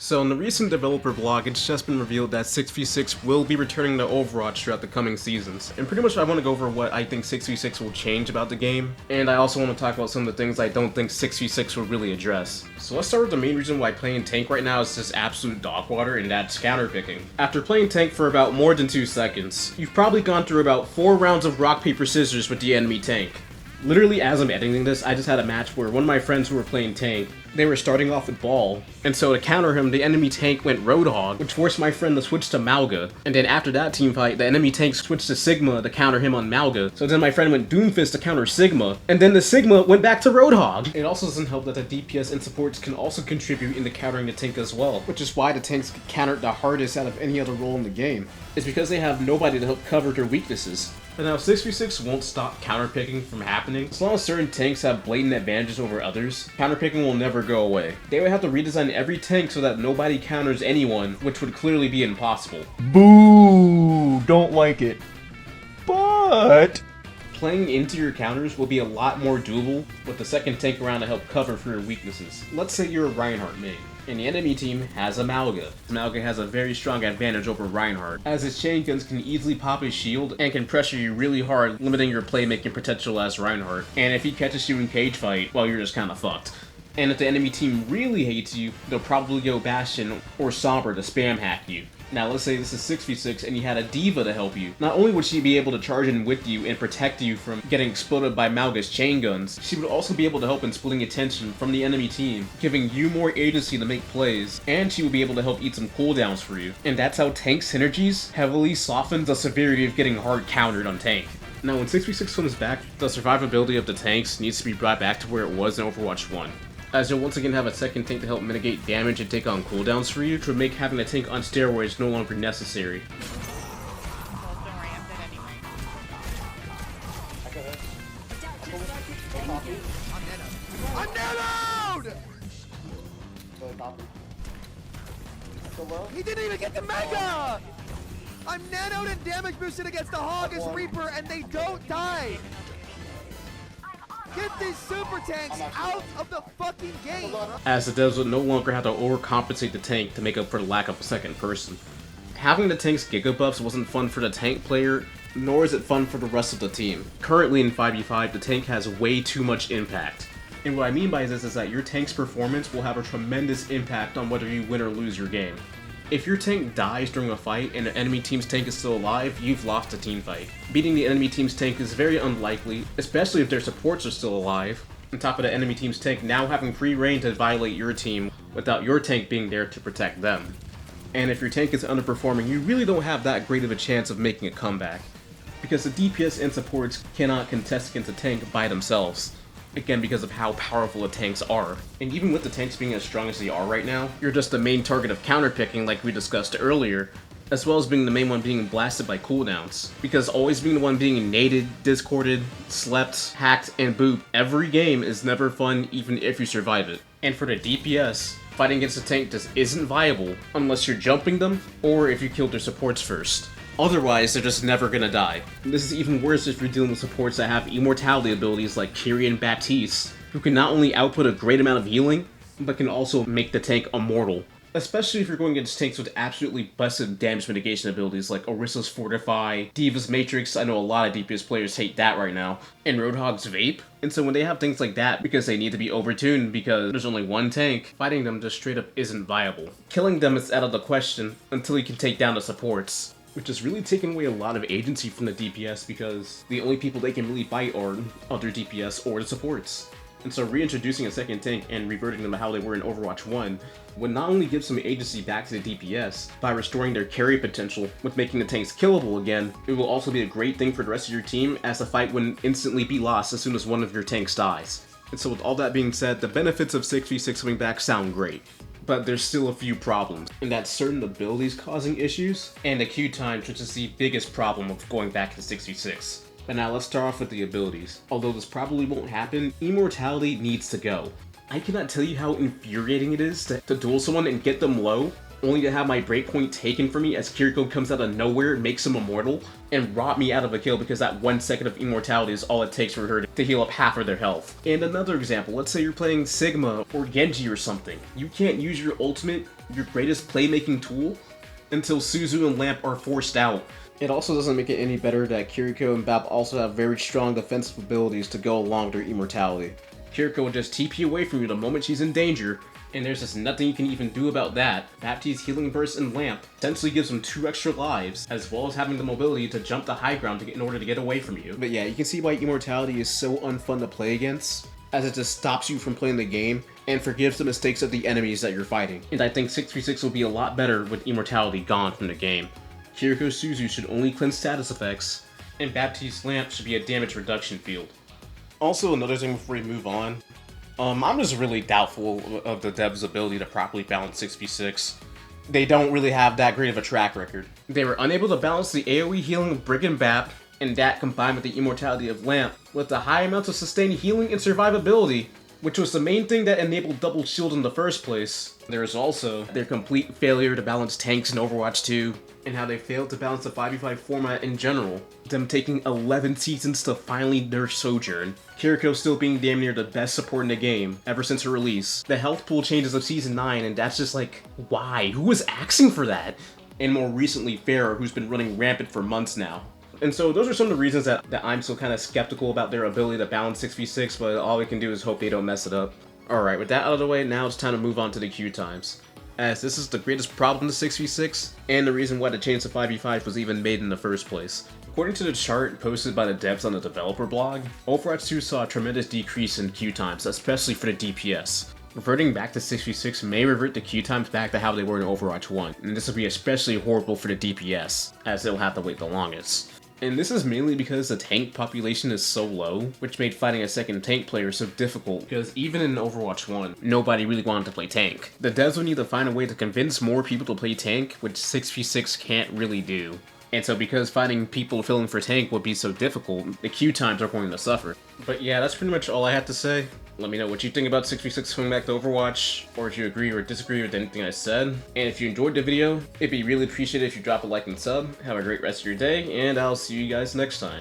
So in the recent developer blog, it's just been revealed that 6v6 will be returning to Overwatch throughout the coming seasons. And pretty much I want to go over what I think 6v6 will change about the game, and I also want to talk about some of the things I don't think 6v6 will really address. So let's start with the main reason why playing tank right now is just absolute dog water, and that's counterpicking. After playing tank for about more than 2 seconds, you've probably gone through about 4 rounds of rock, paper, scissors with the enemy tank. Literally, as I'm editing this, I just had a match where one of my friends who were playing tank, they were starting off with Ball, and so to counter him, the enemy tank went Roadhog, which forced my friend to switch to Mauga, and then after that teamfight, the enemy tank switched to Sigma to counter him on Mauga, so then my friend went Doomfist to counter Sigma, and then the Sigma went back to Roadhog. It also doesn't help that the DPS and supports can also contribute into countering the tank as well, which is why the tanks get countered the hardest out of any other role in the game. It's because they have nobody to help cover their weaknesses. But now 6v6 won't stop counterpicking from happening. As long as certain tanks have blatant advantages over others, counterpicking will never go away. They would have to redesign every tank so that nobody counters anyone, which would clearly be impossible. Boo! Don't like it. But Playing into your counters will be a lot more doable with the second tank around to help cover for your weaknesses. Let's say you're a Reinhardt main, and the enemy team has a Mauga. Mauga has a very strong advantage over Reinhardt, as his chain guns can easily pop his shield and can pressure you really hard, limiting your playmaking potential as Reinhardt. And if he catches you in cage fight, well, you're just kinda fucked. And if the enemy team really hates you, they'll probably go Bastion or Sombra to spam hack you. Now let's say this is 6v6 and you had a D.Va to help you. Not only would she be able to charge in with you and protect you from getting exploded by Mauga's chain guns, she would also be able to help in splitting attention from the enemy team, giving you more agency to make plays, and she would be able to help eat some cooldowns for you. And that's how tank synergies heavily softens the severity of getting hard countered on tank. Now when 6v6 comes back, the survivability of the tanks needs to be brought back to where it was in Overwatch 1. As you'll once again have a second tank to help mitigate damage and take on cooldowns for you, to make having a tank on steroids no longer necessary. I'm nanoed! He didn't even get the mega! I'm nanoed and damage boosted against the Hog as Reaper and they don't die! Get these super tanks out of the fucking game! As the devs would no longer have to overcompensate the tank to make up for the lack of a second person. Having the tank's Giga buffs wasn't fun for the tank player, nor is it fun for the rest of the team. Currently in 5v5, the tank has way too much impact. And what I mean by this is that your tank's performance will have a tremendous impact on whether you win or lose your game. If your tank dies during a fight and the enemy team's tank is still alive, you've lost a team fight. Beating the enemy team's tank is very unlikely, especially if their supports are still alive, on top of the enemy team's tank now having free reign to violate your team without your tank being there to protect them. And if your tank is underperforming, you really don't have that great of a chance of making a comeback, because the DPS and supports cannot contest against a tank by themselves. Again, because of how powerful the tanks are. And even with the tanks being as strong as they are right now, you're just the main target of counterpicking like we discussed earlier, as well as being the main one being blasted by cooldowns. Because always being the one being naded, discorded, slept, hacked, and booped every game is never fun even if you survive it. And for the DPS, fighting against a tank just isn't viable unless you're jumping them, or if you kill their supports first. Otherwise, they're just never gonna die. This is even worse if you're dealing with supports that have immortality abilities like Kyrian Baptiste, who can not only output a great amount of healing, but can also make the tank immortal. Especially if you're going against tanks with absolutely busted damage mitigation abilities like Orisa's Fortify, D.Va's Matrix, I know a lot of DPS players hate that right now, and Roadhog's Vape. And so when they have things like that because they need to be overtuned because there's only one tank, fighting them just straight up isn't viable. Killing them is out of the question until you can take down the supports, which has really taken away a lot of agency from the DPS because the only people they can really fight are other DPS or the supports. And so reintroducing a second tank and reverting them to how they were in Overwatch 1 would not only give some agency back to the DPS by restoring their carry potential with making the tanks killable again, it will also be a great thing for the rest of your team as the fight wouldn't instantly be lost as soon as one of your tanks dies. And so with all that being said, the benefits of 6v6 coming back sound great. But there's still a few problems, and that's certain abilities causing issues, and the queue time, which is the biggest problem of going back to 6v6. But now let's start off with the abilities. Although this probably won't happen, Immortality needs to go. I cannot tell you how infuriating it is to duel someone and get them low, only to have my breakpoint taken from me as Kiriko comes out of nowhere, makes him immortal, and rob me out of a kill because that 1 second of immortality is all it takes for her to heal up half of their health. And another example, let's say you're playing Sigma or Genji or something. You can't use your ultimate, your greatest playmaking tool, until Suzu and Lamp are forced out. It also doesn't make it any better that Kiriko and Bap also have very strong defensive abilities to go along their immortality. Kiriko will just TP away from you the moment she's in danger, and there's just nothing you can even do about that. Baptiste's Healing Burst and Lamp essentially gives him 2 extra lives, as well as having the mobility to jump the high ground in order to get away from you. But yeah, you can see why immortality is so unfun to play against, as it just stops you from playing the game and forgives the mistakes of the enemies that you're fighting. And I think 6v6 will be a lot better with immortality gone from the game. Kiriko Suzu should only cleanse status effects, and Baptiste's Lamp should be a damage reduction field. Also, another thing before we move on, I'm just really doubtful of the devs' ability to properly balance 6v6. They don't really have that great of a track record. They were unable to balance the AoE healing of Brick and Bap, and that combined with the immortality of Lamp, led to high amounts of sustained healing and survivability, which was the main thing that enabled Double Shield in the first place. There is also their complete failure to balance tanks in Overwatch 2, and how they failed to balance the 5v5 format in general, them taking 11 seasons to finally nerf Sojourn, Kiriko still being damn near the best support in the game ever since her release, the health pool changes of Season 9, and that's just like, why? Who was asking for that? And more recently, Pharah, who's been running rampant for months now. And so those are some of the reasons that I'm still kind of skeptical about their ability to balance 6v6, but all we can do is hope they don't mess it up. Alright, with that out of the way, now it's time to move on to the queue times, as this is the greatest problem to 6v6, and the reason why the change to 5v5 was even made in the first place. According to the chart posted by the devs on the developer blog, Overwatch 2 saw a tremendous decrease in queue times, especially for the DPS. Reverting back to 6v6 may revert the queue times back to how they were in Overwatch 1, and this will be especially horrible for the DPS, as they'll have to wait the longest. And this is mainly because the tank population is so low, which made fighting a second tank player so difficult, because even in Overwatch 1, nobody really wanted to play tank. The devs would need to find a way to convince more people to play tank, which 6v6 can't really do. And so because finding people filling for tank would be so difficult, the queue times are going to suffer. But yeah, that's pretty much all I have to say. Let me know what you think about 6v6 coming back to Overwatch, or if you agree or disagree with anything I said. And if you enjoyed the video, it'd be really appreciated if you drop a like and sub. Have a great rest of your day, and I'll see you guys next time.